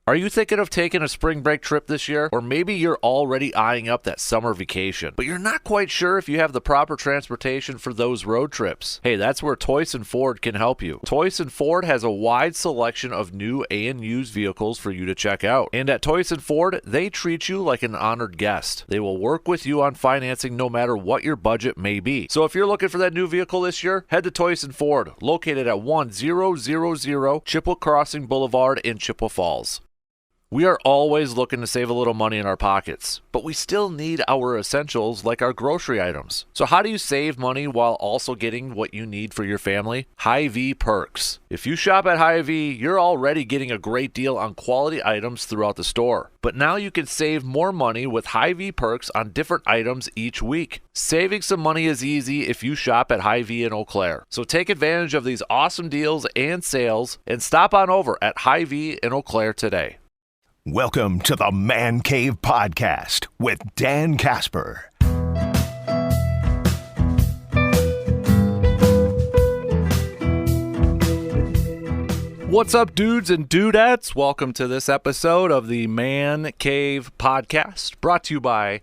Are you thinking of taking a spring break trip this year? Or maybe you're already eyeing up that summer vacation, but you're not quite sure if you have the proper transportation for those road trips. Hey, that's where Toys & Ford can help you. Toys & Ford has a wide selection of new and used vehicles for you to check out. And at Toys & Ford, they treat you like an honored guest. They will work with you on financing no matter what your budget may be. So if you're looking for that new vehicle this year, head to Toys & Ford, located at 1000 Chippewa Crossing Boulevard in Chippewa Falls. We are always looking to save a little money in our pockets, but we still need our essentials like our grocery items. So how do you save money while also getting what you need for your family? Hy-Vee Perks. If you shop at Hy-Vee, you're already getting a great deal on quality items throughout the store. But now you can save more money with Hy-Vee Perks on different items each week. Saving some money is easy if you shop at Hy-Vee in Eau Claire. So take advantage of these awesome deals and sales and stop on over at Hy-Vee in Eau Claire today. Welcome to the Man Cave Podcast with Dan Casper. What's up, dudes and dudettes? Welcome to this episode of the Man Cave Podcast, brought to you by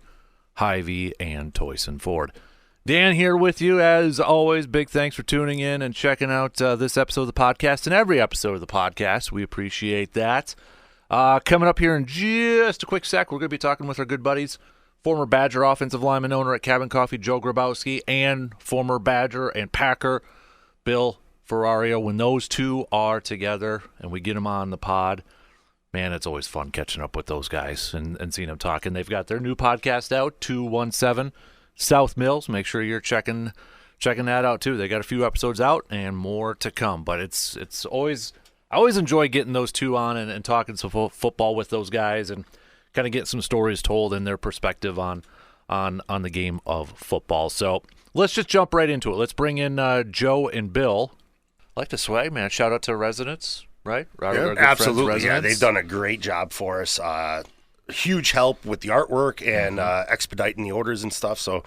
Hy-Vee and Toys & Ford. Dan here with you, as always. Big thanks for tuning in and checking out this episode of the podcast and every episode of the podcast. We appreciate that. Coming up here in just a quick sec, we're going to be talking with our good buddies, former Badger offensive lineman owner at Cabin Coffee, Joe Gribowski, and former Badger and Packer, Bill Ferrario. When those two are together and we get them on the pod, man, it's always fun catching up with those guys and seeing them talking. They've got their new podcast out, 217 South Mills. Make sure you're checking that out too. They got a few episodes out and more to come, but it's always... I always enjoy getting those two on and talking some football with those guys and kind of getting some stories told and their perspective on the game of football. So let's just jump right into it. Let's bring in Joe and Bill. I like the swag, man. Shout out to residents, right? Yeah, absolutely. Yeah, they've done a great job for us. Huge help with the artwork and expediting the orders and stuff. So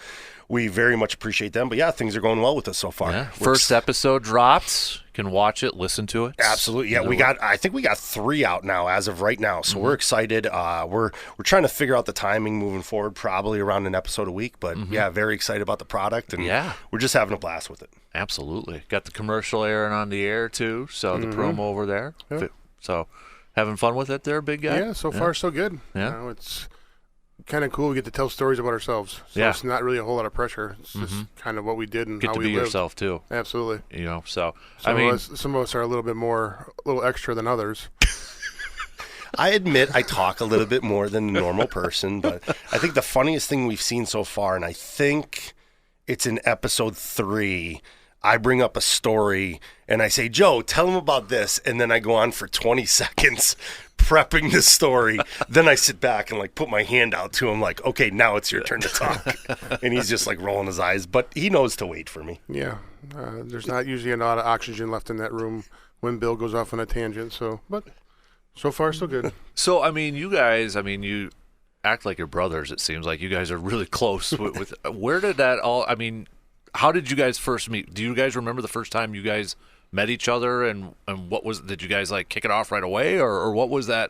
we very much appreciate them. But yeah, things are going well with us so far. Yeah. First episode dropped. Can watch it, listen to it. Absolutely. Yeah, I think we got 3 out now as of right now. So we're excited. We're trying to figure out the timing moving forward, probably around an episode a week. But yeah, very excited about the product, and we're just having a blast with it. Absolutely. Got the commercial airing on the air too. So the promo over there. Yep. So having fun with it there, big guy? Yeah, so far so good. Yeah. You know, it's kind of cool. We get to tell stories about ourselves. So it's not really a whole lot of pressure. It's just kind of what we did and get how to we be lived. yourself too. Absolutely. You know, so some of us are a little extra than others. I admit I talk a little bit more than a normal person, but I think the funniest thing we've seen so far, and I think it's in episode 3, I bring up a story and I say, Joe, tell him about this. And then I go on for 20 seconds prepping the story. Then I sit back and like put my hand out to him like, okay, now it's your turn to talk. And he's just like rolling his eyes, but he knows to wait for me. Yeah. There's not usually a lot of oxygen left in that room when Bill goes off on a tangent. But so far so good. So, you guys, you act like your brothers. It seems like you guys are really close with where did that all, how did you guys first meet? Do you guys remember the first time you guys met each other and did you guys like kick it off right away or what was that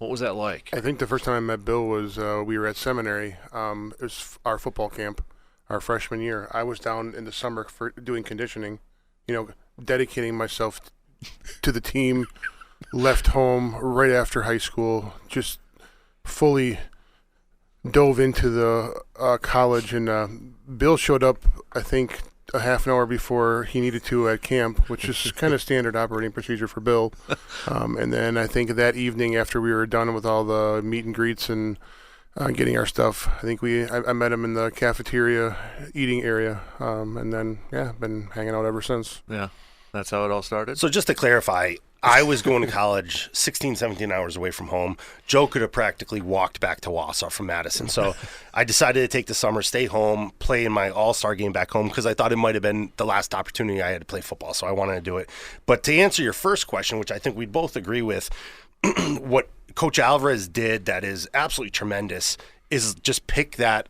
like? I think the first time I met Bill was we were at seminary. It was our football camp, our freshman year. I was down in the summer for doing conditioning, dedicating myself to the team, left home right after high school, just fully dove into the college, and Bill showed up, I think, a half an hour before he needed to at camp, which is kind of standard operating procedure for Bill. And then I think that evening after we were done with all the meet and greets and getting our stuff, I think I met him in the cafeteria eating area, and then, been hanging out ever since. Yeah, that's how it all started. So just to clarify, I was going to college 16, 17 hours away from home. Joe could have practically walked back to Wausau from Madison. So I decided to take the summer, stay home, play in my all-star game back home because I thought it might have been the last opportunity I had to play football, so I wanted to do it. But to answer your first question, which I think we both agree with, what Coach Alvarez did that is absolutely tremendous is just pick that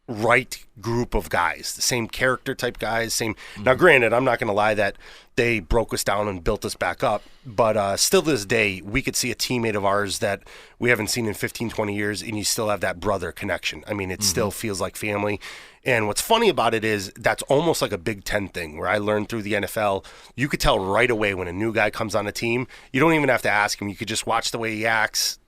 right group of guys, the same character type guys, same. Now, granted, I'm not going to lie that they broke us down and built us back up, but still to this day, we could see a teammate of ours that we haven't seen in 15, 20 years, and you still have that brother connection. I mean, it still feels like family. And what's funny about it is that's almost like a Big Ten thing where I learned through the NFL, you could tell right away when a new guy comes on a team. You don't even have to ask him. You could just watch the way he acts,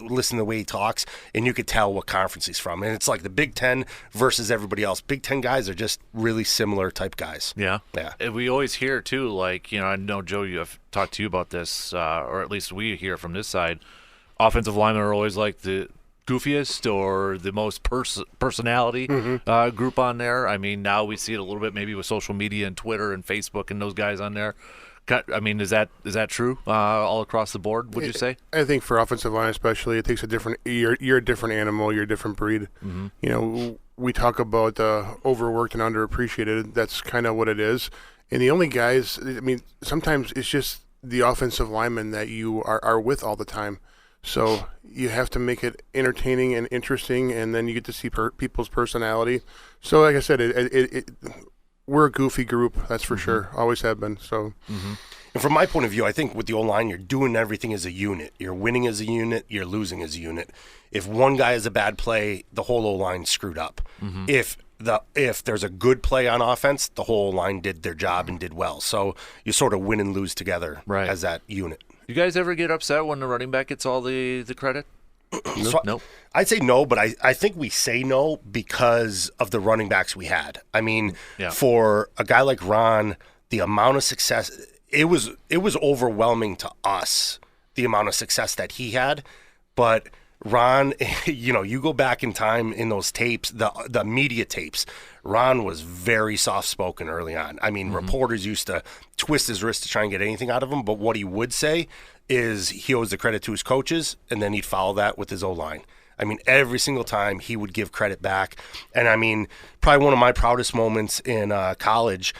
listen to the way he talks, and you could tell what conference he's from. And it's like the Big Ten versus everybody else. Big Ten guys are just really similar type guys. Yeah. Yeah. And we always hear, too, like, I know, Joe, I've talked to you about this, or at least we hear from this side. Offensive linemen are always like the goofiest or the most personality group on there. I mean, now we see it a little bit maybe with social media and Twitter and Facebook and those guys on there. I mean, is that true all across the board, would you say? I think for offensive line especially, it takes a different – you're a different animal. You're a different breed. We talk about overworked and underappreciated. That's kind of what it is. And the only guys – I mean, sometimes it's just the offensive linemen that you are with all the time. So you have to make it entertaining and interesting, and then you get to see people's personality. So like I said, we're a goofy group, that's for sure. Always have been. So, And from my point of view, I think with the O-line, you're doing everything as a unit. You're winning as a unit. You're losing as a unit. If one guy has a bad play, the whole O-line's screwed up. If there's a good play on offense, the whole line did their job and did well. So you sort of win and lose together as that unit. You guys ever get upset when the running back gets all the credit? No. I'd say no, but I think we say no because of the running backs we had. I mean, for a guy like Ron, the amount of success, it was overwhelming to us, the amount of success that he had. But Ron, you go back in time in those tapes, the media tapes, Ron was very soft-spoken early on. I mean, reporters used to twist his wrist to try and get anything out of him, but what he would say is he owes the credit to his coaches, and then he'd follow that with his O-line. I mean, every single time he would give credit back. And, I mean, probably one of my proudest moments in college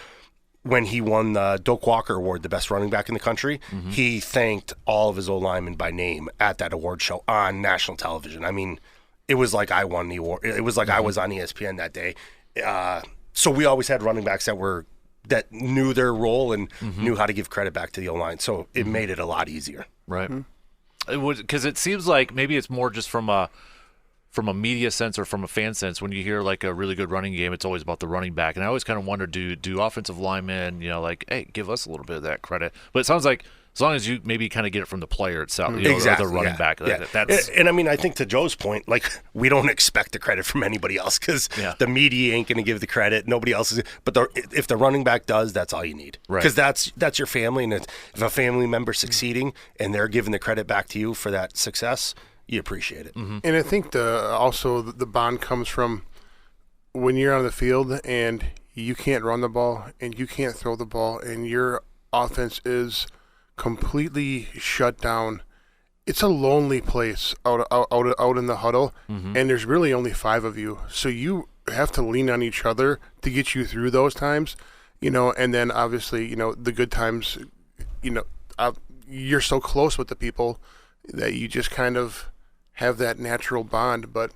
when he won the Doak Walker Award, the best running back in the country, he thanked all of his O-linemen by name at that award show on national television. I mean, it was like I won the award. It was like I was on ESPN that day. So we always had running backs that knew their role and knew how to give credit back to the O-line. So it made it a lot easier. Right. Because it seems like maybe it's more just from a media sense or from a fan sense. When you hear like a really good running game, it's always about the running back. And I always kind of wonder, do offensive linemen, like, hey, give us a little bit of that credit. But it sounds like as long as you maybe kind of get it from the player itself, exactly, or the running back. Yeah. That's... And I mean, I think to Joe's point, like, we don't expect the credit from anybody else because the media ain't going to give the credit. Nobody else is. But if the running back does, that's all you need. Right. Because that's your family. And if a family member's succeeding and they're giving the credit back to you for that success, you appreciate it. And I think also the bond comes from when you're on the field and you can't run the ball and you can't throw the ball and your offense is completely shut down. It's a lonely place out in the huddle, and there's really only 5 of you. So you have to lean on each other to get you through those times, and then obviously, the good times, you're so close with the people that you just kind of have that natural bond. But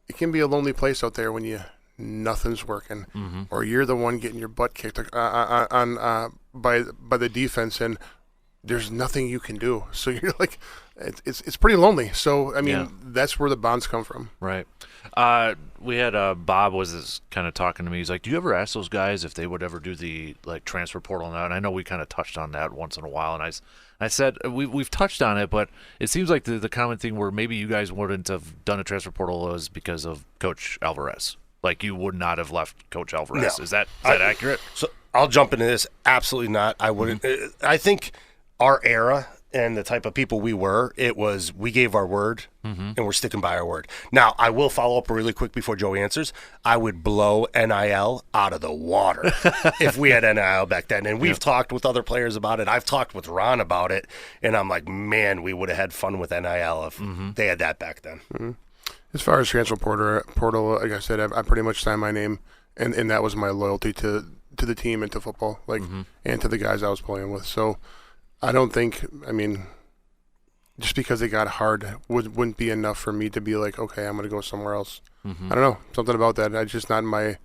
it can be a lonely place out there when nothing's working, or you're the one getting your butt kicked by the defense, and there's nothing you can do. So you're like, it's pretty lonely. So I mean, that's where the bonds come from. Right. We had Bob was kind of talking to me. He's like, do you ever ask those guys if they would ever do the transfer portal now? And I know we kind of touched on that once in a while. And I said we've touched on it, but it seems like the common thing where maybe you guys wouldn't have done a transfer portal was because of Coach Alvarez. Like, you would not have left Coach Alvarez. No. Is that accurate? So I'll jump into this. Absolutely not. I wouldn't. I think our era and the type of people we were, it was we gave our word and we're sticking by our word. Now, I will follow up really quick before Joe answers. I would blow NIL out of the water if we had NIL back then. And we've talked with other players about it. I've talked with Ron about it. And I'm like, man, we would have had fun with NIL if they had that back then. As far as transfer portal, like I said, I pretty much signed my name, and that was my loyalty to the team and to football, and to the guys I was playing with. So I don't think, just because they got hard wouldn't be enough for me to be like, okay, I'm going to go somewhere else. I don't know, something about that. It's just not in my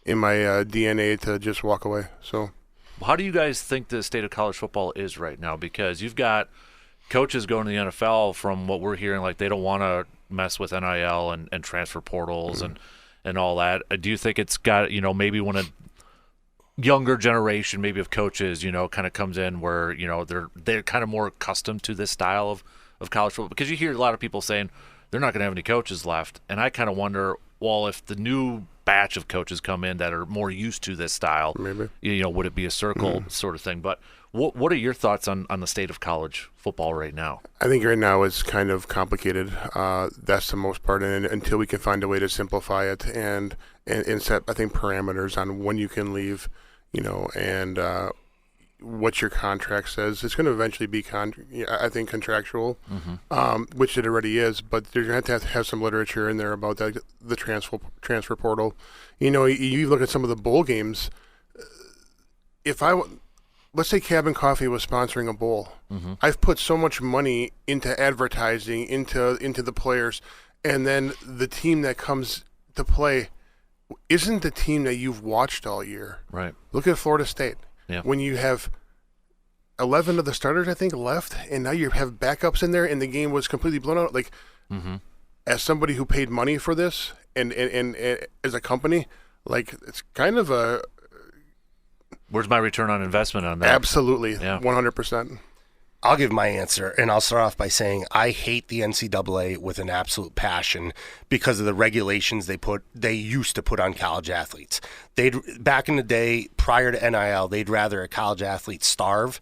DNA to just walk away. So, how do you guys think the state of college football is right now? Because you've got coaches going to the NFL, from what we're hearing, like they don't want to mess with NIL and transfer portals and all that. Do you think it's got, maybe when a younger generation maybe of coaches, kind of comes in where, they're kind of more accustomed to this style of college football? Because you hear a lot of people saying they're not going to have any coaches left. And I kind of wonder, well, if the new batch of coaches come in that are more used to this style, maybe, would it be a circle sort of thing? But what are your thoughts on the state of college football right now? I think right now it's kind of complicated. That's the most part, and until we can find a way to simplify it and set, I think, parameters on when you can leave, and what your contract says. It's going to eventually be, I think, contractual, which it already is, but you're going to have some literature in there about that, the transfer portal. You look at some of the bowl games. Let's say Cabin Coffee was sponsoring a bowl. I've put so much money into advertising, into the players, and then the team that comes to play isn't the team that you've watched all year. Right. Look at Florida State. Yeah. When you have 11 of the starters, I think, left, and now you have backups in there, and the game was completely blown out. Like, as somebody who paid money for this, and as a company, like, it's kind of a... Where's my return on investment on that? Absolutely, 100%. I'll give my answer, and I'll start off by saying I hate the NCAA with an absolute passion because of the regulations they used to put on college athletes. Back in the day, prior to NIL, they'd rather a college athlete starve.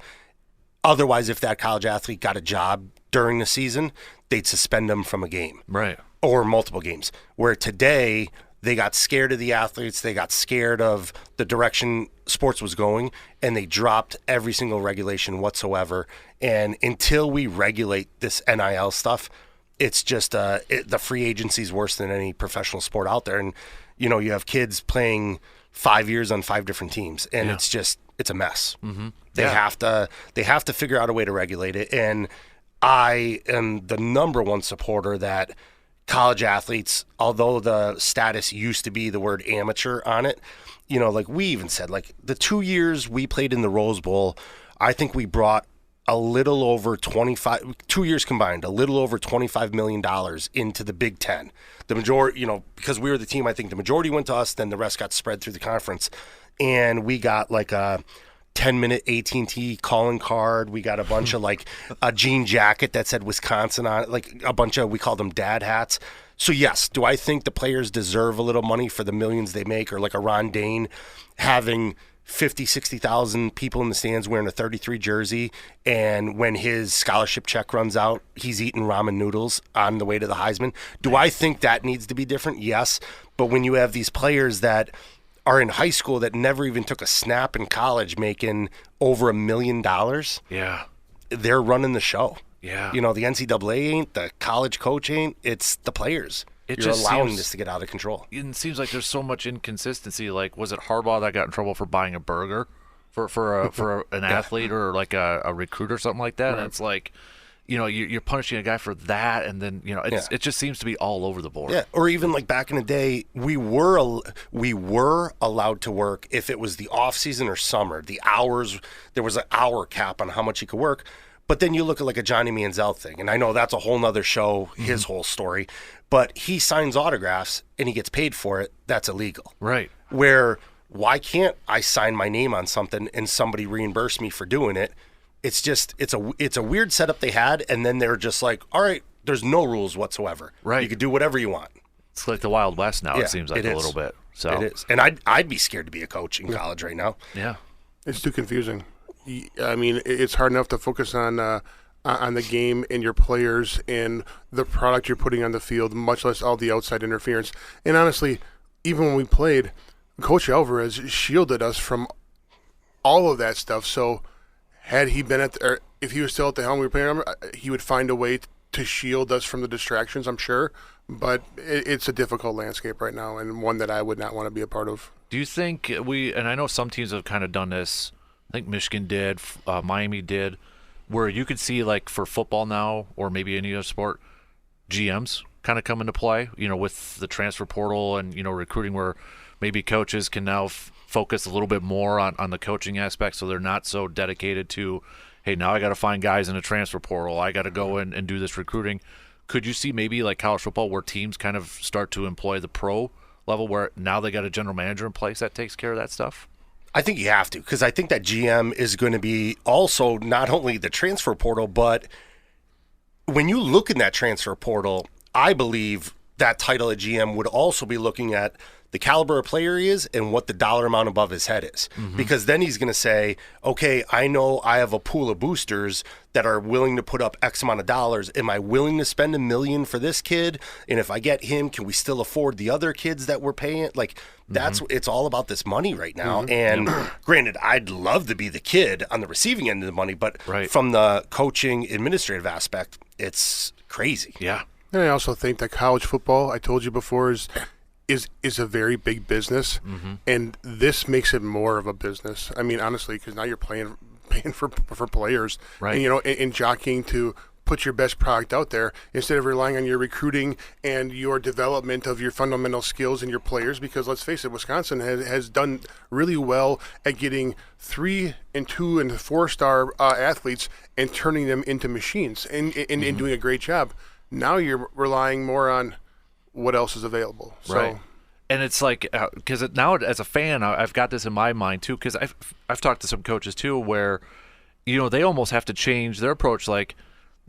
Otherwise, if that college athlete got a job during the season, they'd suspend them from a game. Right. Or multiple games. Where today, they got scared of the athletes, they got scared of the direction sports was going, and they dropped every single regulation whatsoever. And until we regulate this NIL stuff, it's just the free agency is worse than any professional sport out there. And, you have kids playing 5 years on 5 different teams, and it's a mess. They have to figure out a way to regulate it. And I am the number one supporter that college athletes, although the status used to be the word amateur on it, like we even said, like the 2 years we played in the Rose Bowl, I think we brought a little over 2 years combined, a little over $25 million into the Big Ten. The majority, because we were the team, I think the majority went to us, then the rest got spread through the conference. And we got like a 10-minute AT&T calling card. We got a bunch of like a jean jacket that said Wisconsin on it, like a bunch of, we call them dad hats. So yes, do I think the players deserve a little money for the millions they make, or like a Ron Dane having 50, 60,000 people in the stands wearing a 33 jersey, and when his scholarship check runs out, he's eating ramen noodles on the way to the Heisman? Do I think that needs to be different? Yes. But when you have these players that are in high school that never even took a snap in college making over $1 million, they're running the show. Yeah. The NCAA ain't, the college coach ain't, it's the players. You're allowing this to get out of control. It seems like there's so much inconsistency. Like, was it Harbaugh that got in trouble for buying a burger for an athlete or like a recruit or something like that? Right. And it's like, you're punishing a guy for that, and then it just seems to be all over the board. Yeah, or even like back in the day, we were allowed to work if it was the off season or summer. The hours, there was an hour cap on how much you could work. But then you look at like a Johnny Manziel thing, and I know that's a whole nother show, his whole story, but he signs autographs and he gets paid for it. That's illegal. Right. Where, why can't I sign my name on something and somebody reimburse me for doing it? It's just, it's a weird setup they had, and then they're just like, all right, there's no rules whatsoever. Right. You can do whatever you want. It's like the Wild West now, it seems like a little bit. So it is. And I'd be scared to be a coach in college right now. Yeah. It's too confusing. I mean, it's hard enough to focus on the game and your players and the product you're putting on the field, much less all the outside interference. And honestly, even when we played, Coach Alvarez shielded us from all of that stuff. So had he been if he was still at the helm we were playing, he would find a way to shield us from the distractions, I'm sure. But it's a difficult landscape right now, and one that I would not want to be a part of. Do you think and I know some teams have kind of done this, I think Michigan did, Miami did, where you could see, like, for football now, or maybe any other sport, GMs kind of come into play, with the transfer portal and, recruiting, where maybe coaches can now focus a little bit more on the coaching aspect, so they're not so dedicated to, hey, now I got to find guys in a transfer portal. I got to go in and do this recruiting. Could you see maybe like college football where teams kind of start to employ the pro level where now they got a general manager in place that takes care of that stuff? I think you have to, because I think that GM is going to be also not only the transfer portal, but when you look in that transfer portal, I believe that title of GM would also be looking at the caliber of player he is and what the dollar amount above his head is. Because then he's going to say, okay, I know I have a pool of boosters that are willing to put up X amount of dollars. Am I willing to spend $1 million for this kid? And if I get him, can we still afford the other kids that we're paying? Like, that's it's all about this money right now. And granted, I'd love to be the kid on the receiving end of the money, but from the coaching administrative aspect, it's crazy. Yeah. And I also think that college football, I told you before, is a very big business, and this makes it more of a business. I mean, honestly, because now you're paying for players, right? And, and jockeying to put your best product out there instead of relying on your recruiting and your development of your fundamental skills and your players. Because let's face it, Wisconsin has done really well at getting 3 and 2 and 4-star athletes and turning them into machines and doing a great job. Now you're relying more on what else is available. So. Right. And it's like, because now as a fan, I've got this in my mind too, because I've talked to some coaches too where, they almost have to change their approach, like,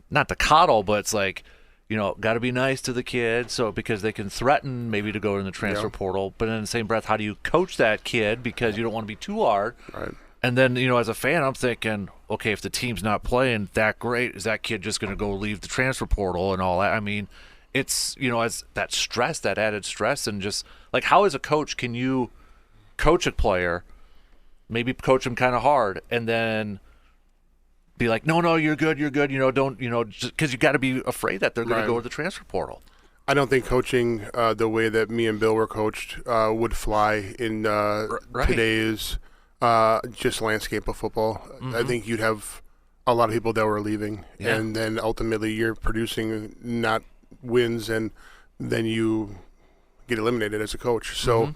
not to coddle, but it's like, got to be nice to the kid, so because they can threaten maybe to go in the transfer portal, but in the same breath, how do you coach that kid because you don't want to be too hard? Right. And then, as a fan, I'm thinking, okay, if the team's not playing that great, is that kid just going to go leave the transfer portal and all that? I mean, it's, as that stress, that added stress, and just like, how as a coach can you coach a player, maybe coach him kind of hard, and then be like, no, you're good, don't, just because you got to be afraid that they're going to go to the transfer portal. I don't think coaching the way that me and Bill were coached would fly in today's just landscape of football. I think you'd have a lot of people that were leaving, and then ultimately you're producing not wins, and then you get eliminated as a coach. So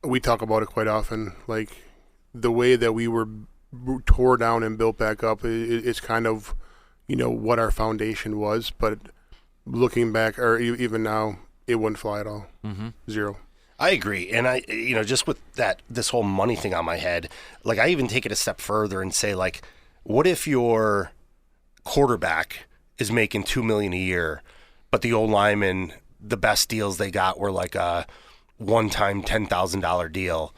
we talk about it quite often, like the way that we were tore down and built back up is kind of, what our foundation was. But looking back, or even now, it wouldn't fly at all. Zero. I agree. And I, just with this whole money thing on my head, like, I even take it a step further and say, like, what if your quarterback is making $2 million a year, but the old lineman, the best deals they got were like a one-time $10,000 deal?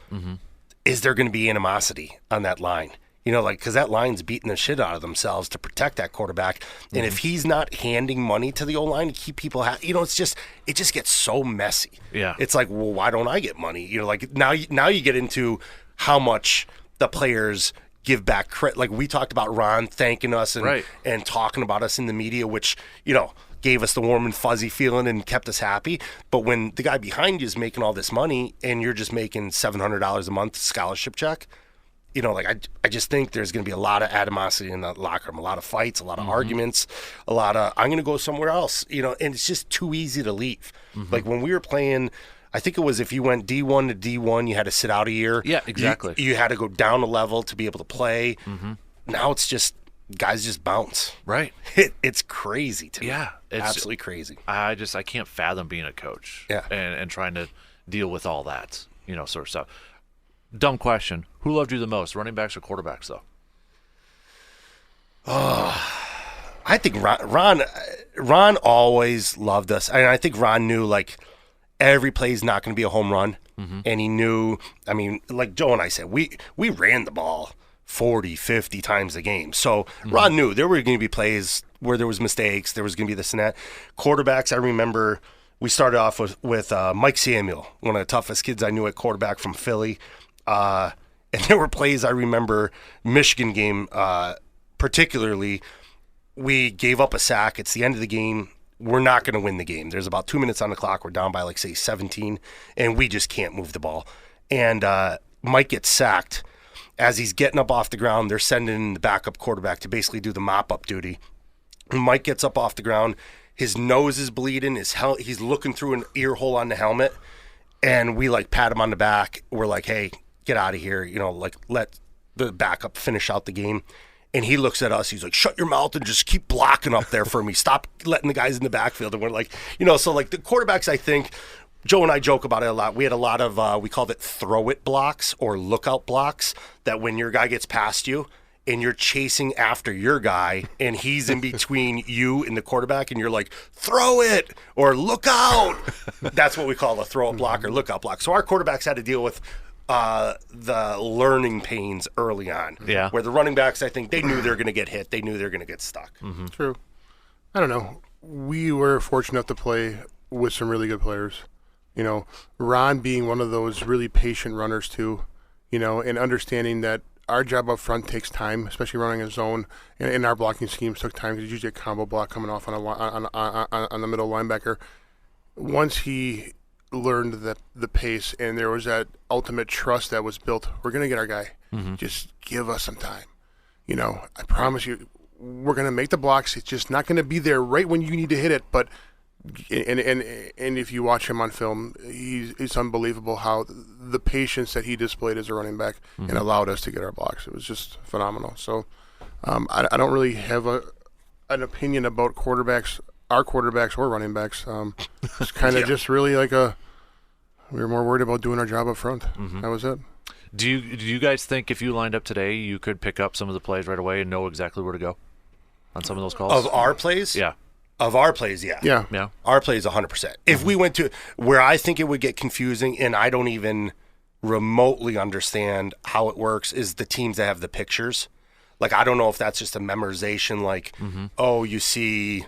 Is there going to be animosity on that line? Because that line's beating the shit out of themselves to protect that quarterback. And if he's not handing money to the O-line to keep people happy, it just gets so messy. Yeah. It's like, well, why don't I get money? Now you get into how much the players give back credit. Like, we talked about Ron thanking us and talking about us in the media, which, gave us the warm and fuzzy feeling and kept us happy. But when the guy behind you is making all this money and you're just making $700 a month scholarship check, I just think there's going to be a lot of animosity in the locker room, a lot of fights, a lot of arguments, a lot of, I'm going to go somewhere else, and it's just too easy to leave. Like, when we were playing, I think it was, if you went D1 to D1, you had to sit out a year. Yeah, exactly. You had to go down a level to be able to play. Now it's just, guys just bounce. Right. It's crazy to me. Yeah. It's absolutely crazy. I can't fathom being a coach. Yeah. And trying to deal with all that, sort of stuff. Dumb question. Who loved you the most, running backs or quarterbacks, though? I think Ron always loved us. And I think Ron knew, like, every play is not going to be a home run. And he knew, I mean, like Joe and I said, we ran the ball 40, 50 times a game. So Ron knew there were going to be plays where there was mistakes. There was going to be this and that. Quarterbacks, I remember we started off with Mike Samuel, one of the toughest kids I knew at quarterback from Philly. And there were plays I remember, Michigan game particularly, we gave up a sack. It's the end of the game. We're not going to win the game. There's about 2 minutes on the clock. We're down by, like, say, 17, and we just can't move the ball. And Mike gets sacked, As he's getting up off the ground, they're sending the backup quarterback to basically do the mop-up duty. Mike gets up off the ground. His nose is bleeding. He's looking through an ear hole on the helmet. And we, like, pat him on the back. We're like, hey, get out of here. You know, like, let the backup finish out the game. And he looks at us. He's like, shut your mouth and just keep blocking up there for me. Stop letting the guys in the backfield. And we're like, you know, so, like, the quarterbacks, I think, Joe and I joke about it a lot. We had a lot of, we called it throw-it blocks or lookout blocks, that when your guy gets past you and you're chasing after your guy and he's in between you and the quarterback and you're like, throw it or look out. That's what we call a throw-it block or lookout block. So our quarterbacks had to deal with the learning pains early on. Yeah. Where the running backs, I think, they knew they were going to get hit. They knew they were going to get stuck. Mm-hmm. True. I don't know. We were fortunate enough to play with some really good players. You know, Ron being one of those really patient runners too, you know, and understanding that our job up front takes time, especially running a zone, and our blocking schemes took time because it's usually a combo block coming off on the middle linebacker. Once he learned the pace and there was that ultimate trust that was built, we're going to get our guy. Mm-hmm. Just give us some time. You know, I promise you, we're going to make the blocks. It's just not going to be there right when you need to hit it, but and if you watch him on film, he's unbelievable how the patience that he displayed as a running back and allowed us to get our blocks. It was just phenomenal. So I don't really have an opinion about our quarterbacks or running backs. It's kind of just really like we were more worried about doing our job up front. Mm-hmm. That was it. Do you guys think if you lined up today, you could pick up some of the plays right away and know exactly where to go on some of those calls? Of our plays? Yeah. Of our plays, yeah. Yeah. Our plays, 100%. If we went to where I think it would get confusing, and I don't even remotely understand how it works, is the teams that have the pictures. Like, I don't know if that's just a memorization, like, oh, you see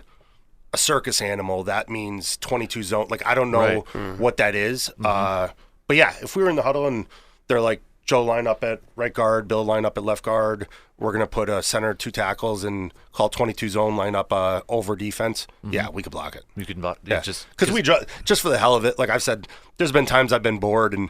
a circus animal, that means 22 zone. Like, I don't know what that is. But, yeah, if we were in the huddle and they're like, Joe line up at right guard, Bill line up at left guard, we're going to put a center, 2 tackles, and call 22 zone, line up over defense. Yeah, we could block it. You can block it. Yeah. Because just for the hell of it, like I've said, there's been times I've been bored and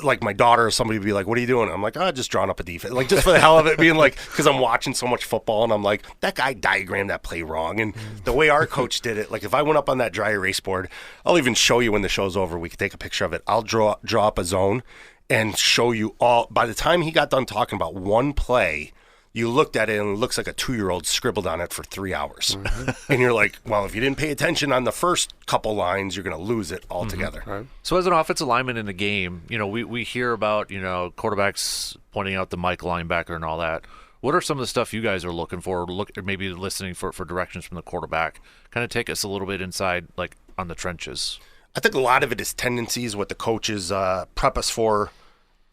like my daughter or somebody would be like, what are you doing? I'm like, just drawing up a defense. Like just for the hell of it, being like, because I'm watching so much football and I'm like, that guy diagrammed that play wrong. And the way our coach did it, like if I went up on that dry erase board, I'll even show you when the show's over. We could take a picture of it. I'll draw up a zone and show you all. By the time he got done talking about one play, you looked at it and it looks like a 2-year-old scribbled on it for 3 hours. And you're like, well, if you didn't pay attention on the first couple lines, you're going to lose it altogether. Right. So as an offensive lineman in the game, you know, we hear about, you know, quarterbacks pointing out the Mike linebacker and all that. What are some of the stuff you guys are looking for, maybe listening for directions from the quarterback? Kind of take us a little bit inside, like on the trenches. I think a lot of it is tendencies, what the coaches prep us for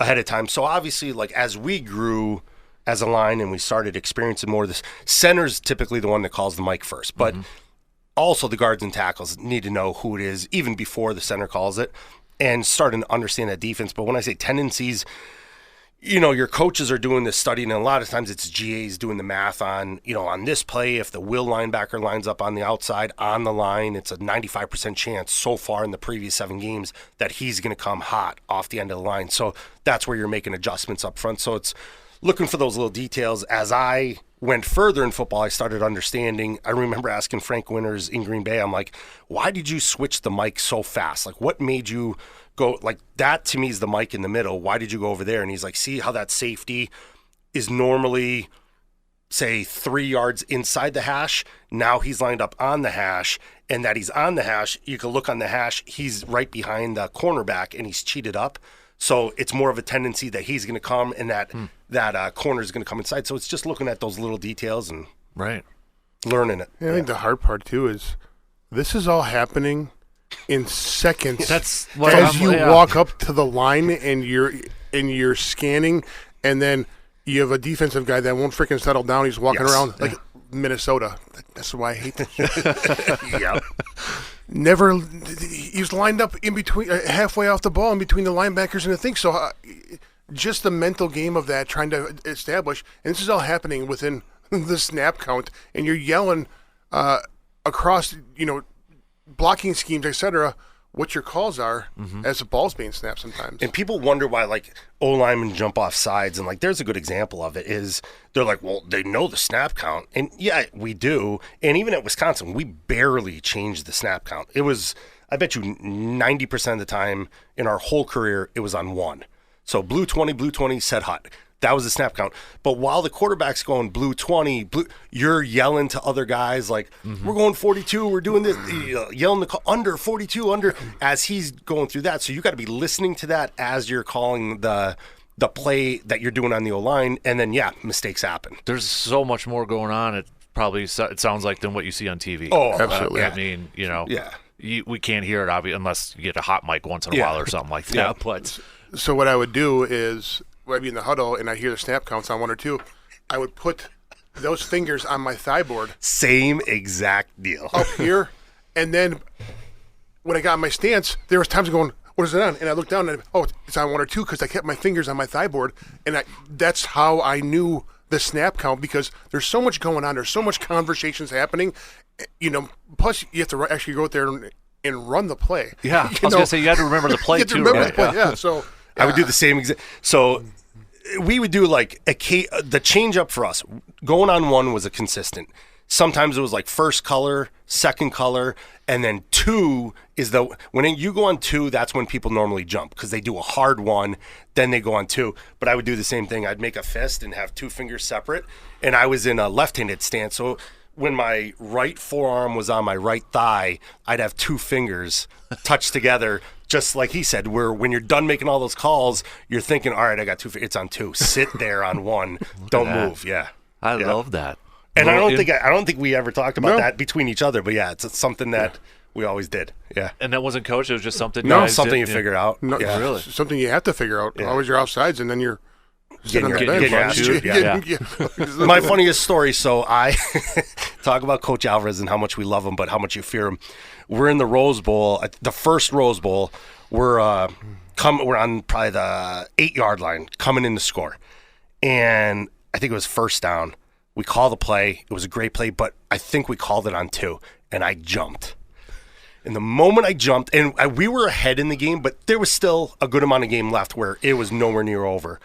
ahead of time. So obviously, like as we grew as a line and we started experiencing more of this, center's typically the one that calls the mic first. But also the guards and tackles need to know who it is even before the center calls it and starting to understand that defense. But when I say tendencies, you know, your coaches are doing this study, and a lot of times it's GAs doing the math on, you know, on this play, if the will linebacker lines up on the outside on the line, it's a 95% chance so far in the previous 7 games that he's going to come hot off the end of the line. So that's where you're making adjustments up front. So it's looking for those little details. As I went further in football, I started understanding. I remember asking Frank Winters in Green Bay, I'm like, why did you switch the mic so fast? Like, what made you go, like, that to me is the mic in the middle. Why did you go over there? And he's like, see how that safety is normally, say, 3 yards inside the hash. Now he's lined up on the hash, and that he's on the hash, you can look on the hash, he's right behind the cornerback, and he's cheated up. So it's more of a tendency that he's going to come and that corner is going to come inside. So it's just looking at those little details and learning it. Yeah, I think the hard part, too, is this is all happening in seconds. That's what as you walk up to the line and you're scanning, and then you have a defensive guy that won't freaking settle down. He's walking around like Minnesota. That's why I hate this. Yeah. Never, he's lined up in between, halfway off the ball in between the linebackers and the thing. So just the mental game of that, trying to establish, and this is all happening within the snap count, and you're yelling across, you know, blocking schemes, etc., what your calls are as the ball's being snapped sometimes. And people wonder why, like, O-linemen jump off sides. And, like, there's a good example of it is they're like, well, they know the snap count. And, yeah, we do. And even at Wisconsin, we barely changed the snap count. It was, I bet you 90% of the time in our whole career, it was on 1. So blue 20, set hut. That was the snap count. But while the quarterback's going blue 20, you're yelling to other guys like, we're going 42, we're doing this, yelling the call, under 42, under, as he's going through that. So you got to be listening to that as you're calling the play that you're doing on the O-line. And then, yeah, mistakes happen. There's so much more going on. It sounds like than what you see on TV. Oh, absolutely. I mean, we can't hear it obviously unless you get a hot mic once in a while or something like that. Yeah. But so what I would do is, when I'd be in the huddle and I hear the snap counts on 1 or 2, I would put those fingers on my thigh board. Same exact deal. Up here. And then when I got in my stance, there was times going, what is it on? And I looked down and, it's on 1 or 2 because I kept my fingers on my thigh board. And that's how I knew the snap count, because there's so much going on. There's so much conversations happening. Plus you have to actually go out there and run the play. Yeah, I was going to say, you got to remember the play too. Remember the play, yeah. So I would do the same exact. So we would do like the change up for us. Going on 1 was a consistent. Sometimes it was like first color, second color, and then 2 is when you go on 2, that's when people normally jump because they do a hard 1, then they go on 2. But I would do the same thing. I'd make a fist and have 2 fingers separate, and I was in a left-handed stance. So when my right forearm was on my right thigh, I'd have 2 fingers touched together. Just like he said, when you're done making all those calls, you're thinking, all right, I got 2 fingers. It's on 2. Sit there on 1. Don't move. Yeah. I love that. And I don't think we ever talked about that between each other, but yeah, it's something that we always did. Yeah. And that wasn't coached, it was just something something you figure out. No, yeah. Really. Something you have to figure out. Yeah. Always your offsides, and then you're getting your ass chewed. Yeah. My funniest story, so I talk about Coach Alvarez and how much we love him, but how much you fear him. We're in the Rose Bowl, the first Rose Bowl. We're on probably the 8-yard line coming in to score. And I think it was first down. We call the play. It was a great play, but I think we called it on 2, and I jumped. And the moment I jumped, and we were ahead in the game, but there was still a good amount of game left where it was nowhere near over.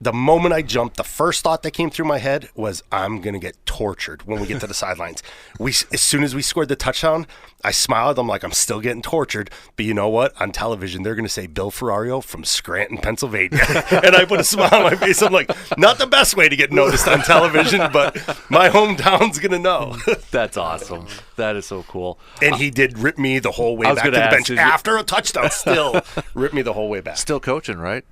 The moment I jumped, the first thought that came through my head was, I'm going to get tortured when we get to the sidelines. As soon as we scored the touchdown, I smiled. I'm like, I'm still getting tortured. But you know what? On television, they're going to say Bill Ferrario from Scranton, Pennsylvania. And I put a smile on my face. I'm like, not the best way to get noticed on television, but my hometown's going to know. That's awesome. That is so cool. And he did rip me the whole way back to the bench. After a touchdown, still ripped me the whole way back. Still coaching, right?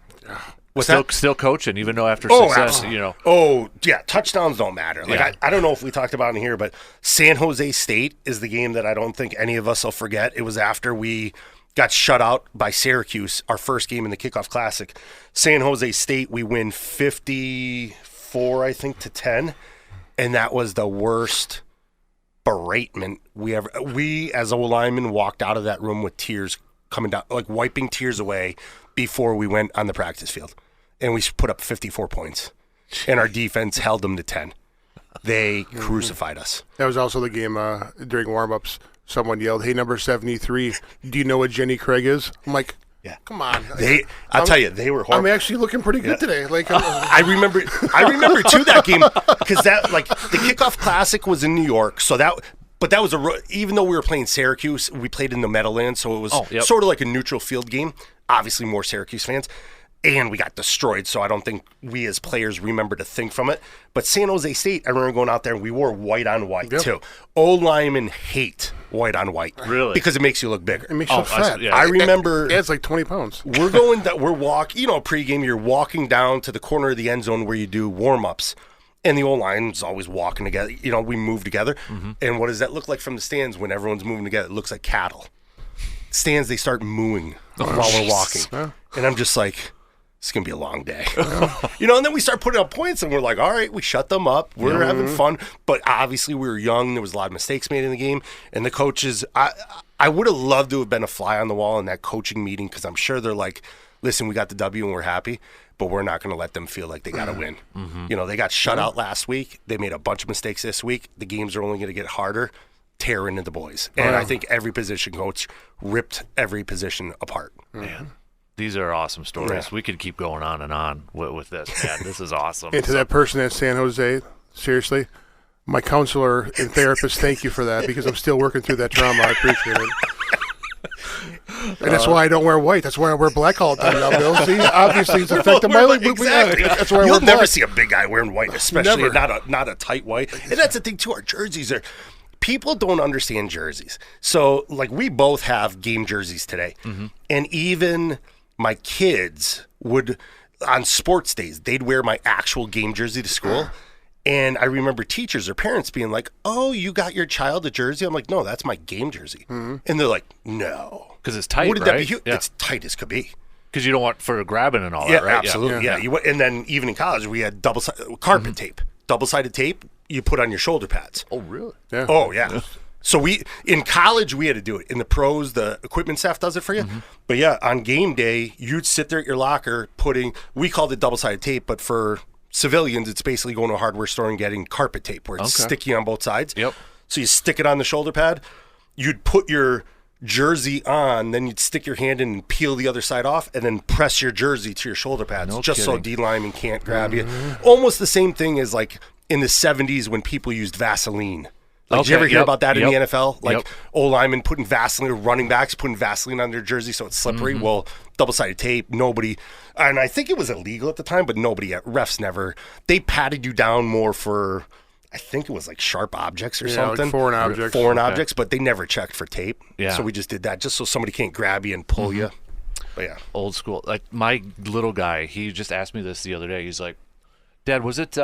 What's that? Still coaching, even though after success, Oh, yeah, touchdowns don't matter. Like Yeah. I don't know if we talked about it in here, but San Jose State is the game that I don't think any of us will forget. It was after we got shut out by Syracuse, our first game in the Kickoff Classic. San Jose State, we win 54, I think, to 10, and that was the worst beratement we as O-linemen walked out of that room with tears coming down, like wiping tears away before we went on the practice field. And we put up 54 points. And our defense held them to 10. They crucified us. That was also the game during warm-ups. Someone yelled, "Hey, number 73, do you know what Jenny Craig is?" I'm like, yeah, come on. I'll tell you, they were horrible. I'm actually looking pretty good today. Like, I remember too that game, because that, like, the Kickoff Classic was in New York, so that. But that was even though we were playing Syracuse, we played in the Meadowlands, so it was sort of like a neutral field game. Obviously, more Syracuse fans. And we got destroyed, so I don't think we as players remember to think from it. But San Jose State, I remember going out there, and we wore white on white, too. O-linemen hate white on white. Really? Because it makes you look bigger. It makes you look fat. I remember... It adds like 20 pounds. We're walking, pregame, you're walking down to the corner of the end zone where you do warm-ups. And the O-line's always walking together. We move together. Mm-hmm. And what does that look like from the stands when everyone's moving together? It looks like cattle. Stands, they start mooing while we're walking. Yeah. And I'm just like, it's going to be a long day. And then we start putting up points, and we're like, all right, we shut them up. We're having fun. But obviously we were young. There was a lot of mistakes made in the game. And the coaches, I would have loved to have been a fly on the wall in that coaching meeting, because I'm sure they're like, listen, we got the W and we're happy, but we're not going to let them feel like they got to win. Mm-hmm. They got shut out last week. They made a bunch of mistakes this week. The games are only going to get harder. tear into the boys. And I think every position coach ripped every position apart. Man, these are awesome stories. Yeah. We could keep going on and on with this. Man, this is awesome. And to that person at San Jose, seriously, my counselor and therapist, thank you for that, because I'm still working through that trauma. I appreciate it. And that's why I don't wear white. That's why I wear black all the time now, Bill. See, obviously it's affected my life. Exactly. That's why I You'll wear never black. see a big guy wearing white, especially Never. not a tight white. And that's the thing too. Our jerseys are. People don't understand jerseys. So like we both have game jerseys today, and even my kids would on sports days they'd wear my actual game jersey to school. And I remember teachers or parents being like, "Oh, you got your child a jersey?" I'm like, "No, that's my game jersey." And they're like, "No, Because it's tight, wouldn't right? that be? It's tight as could be." Because you don't want for grabbing and all Yeah, that, right? absolutely. Yeah. And then even in college, we had carpet tape, double-sided tape. You put on your shoulder pads. Oh, really? Yeah. Oh yeah. So in college we had to do it. In the pros, the equipment staff does it for you. But yeah, on game day, you'd sit there at your locker we called it double-sided tape, but for civilians, it's basically going to a hardware store and getting carpet tape where it's sticky on both sides. Yep. So you stick it on the shoulder pad. You'd put your jersey on, then you'd stick your hand in and peel the other side off, and then press your jersey to your shoulder pads, No just so kidding. D-lineman can't grab you. Almost the same thing as like in the 70s when people used Vaseline. Like, did you ever hear about that in the NFL? Like O-linemen putting Vaseline, or running backs putting Vaseline on their jersey so it's slippery. Well, double-sided tape, nobody, and I think it was illegal at the time, but refs never, they patted you down more for, I think it was like sharp objects or something. Like foreign objects. Foreign objects, but they never checked for tape. Yeah. So we just did that just so somebody can't grab you and pull you. But yeah. Old school. Like my little guy, he just asked me this the other day. He's like, "Dad, was it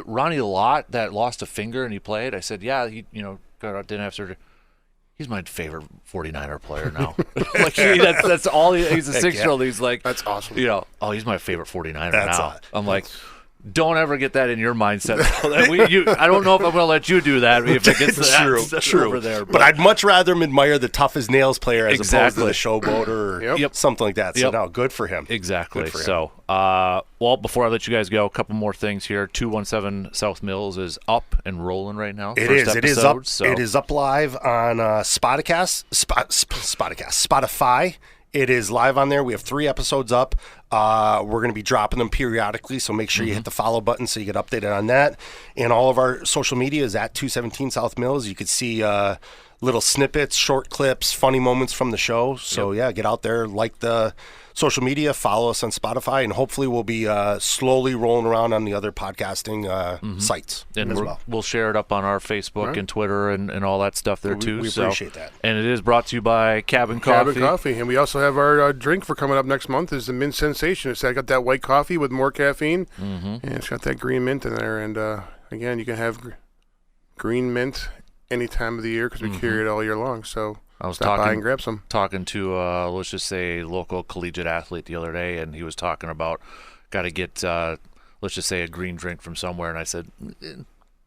Ronnie Lott that lost a finger and he played?" I said, "Yeah, he got out, didn't have surgery." He's my favorite 49er player now. Like that's all he's a 6-year-old. He's like, That's awesome. Oh, he's my favorite 49er That's now. I'm like, don't ever get that in your mindset. I don't know if I'm going to let you do that if it gets to that True. over there. But I'd much rather him admire the tough as nails player as opposed to the showboater or something like that. So no, good for him. Exactly. Good for him. So, well, before I let you guys go, a couple more things here. 217 South Mills is up and rolling right now. It First is. It is episode, up. So. It is up live on Spotify. It is live on there. We have 3 episodes up. We're going to be dropping them periodically, so make sure you hit the follow button so you get updated on that. And all of our social media is at 217 South Mills. You could see little snippets, short clips, funny moments from the show. So, yeah, get out there, like the social media, follow us on Spotify, and hopefully we'll be slowly rolling around on the other podcasting sites And as well. we'll share it up on our Facebook and Twitter and all that stuff there, too. We appreciate that. And it is brought to you by Cabin Coffee. Cabin Coffee. And we also have our drink for coming up next month is the Mint Sensation. I got that white coffee with more caffeine, and it's got that green mint in there. And, again, you can have green mint any time of the year because we carry it all year long. So I was stop by and grab some. talking to, let's just say, a local collegiate athlete the other day, and he was talking about got to get, let's just say, a green drink from somewhere. And I said,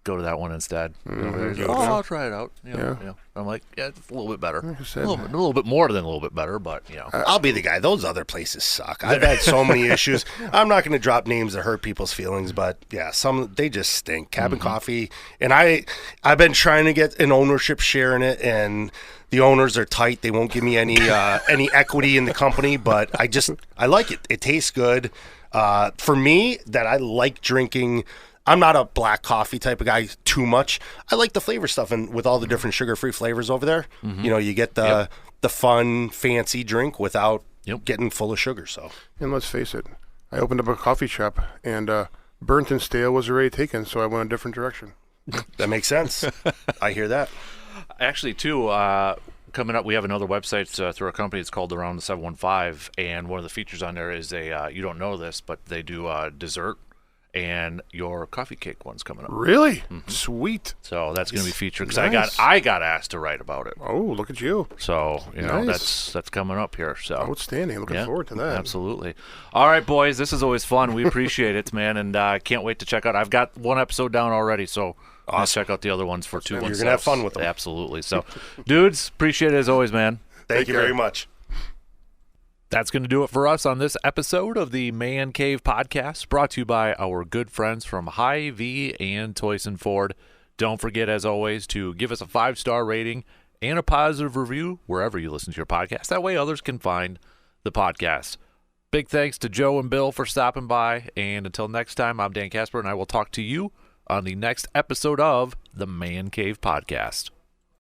go to that one instead. He's like, I'll try it out. You know. I'm like, yeah, it's a little bit better. A little bit more than a little bit better, but, I'll be the guy. Those other places suck. I've had so many issues. I'm not going to drop names that hurt people's feelings, but yeah, they just stink. Cabin Coffee, and I've been trying to get an ownership share in it, and the owners are tight. They won't give me any equity in the company, but I like it. It tastes good. For me, that I like drinking. I'm not a black coffee type of guy too much. I like the flavor stuff, and with all the different sugar-free flavors over there, you get the fun, fancy drink without getting full of sugar. So, And let's face it, I opened up a coffee shop, and burnt and stale was already taken, so I went a different direction. that makes sense. I hear that. Actually, too, coming up, we have another website through our company. It's called Around the 715, and one of the features on there is you don't know this, but they do dessert, and your coffee cake one's coming up. Really? Sweet. So that's going to be featured because Nice. I got asked to write about it. Oh, look at you. So Nice. that's coming up here. So Outstanding. Looking forward to that. Absolutely. All right, boys, this is always fun. We appreciate it, man, and I can't wait to check out. I've got one episode down already, so I'll check out the other ones for 217. You're going to have fun with them. Absolutely. So, dudes, appreciate it as always, man. Thank you very much. That's going to do it for us on this episode of the Man Cave Podcast, brought to you by our good friends from Hy-Vee and Toyson Ford. Don't forget, as always, to give us a 5-star rating and a positive review wherever you listen to your podcast. That way others can find the podcast. Big thanks to Joe and Bill for stopping by. And until next time, I'm Dan Casper, and I will talk to you on the next episode of the Man Cave Podcast.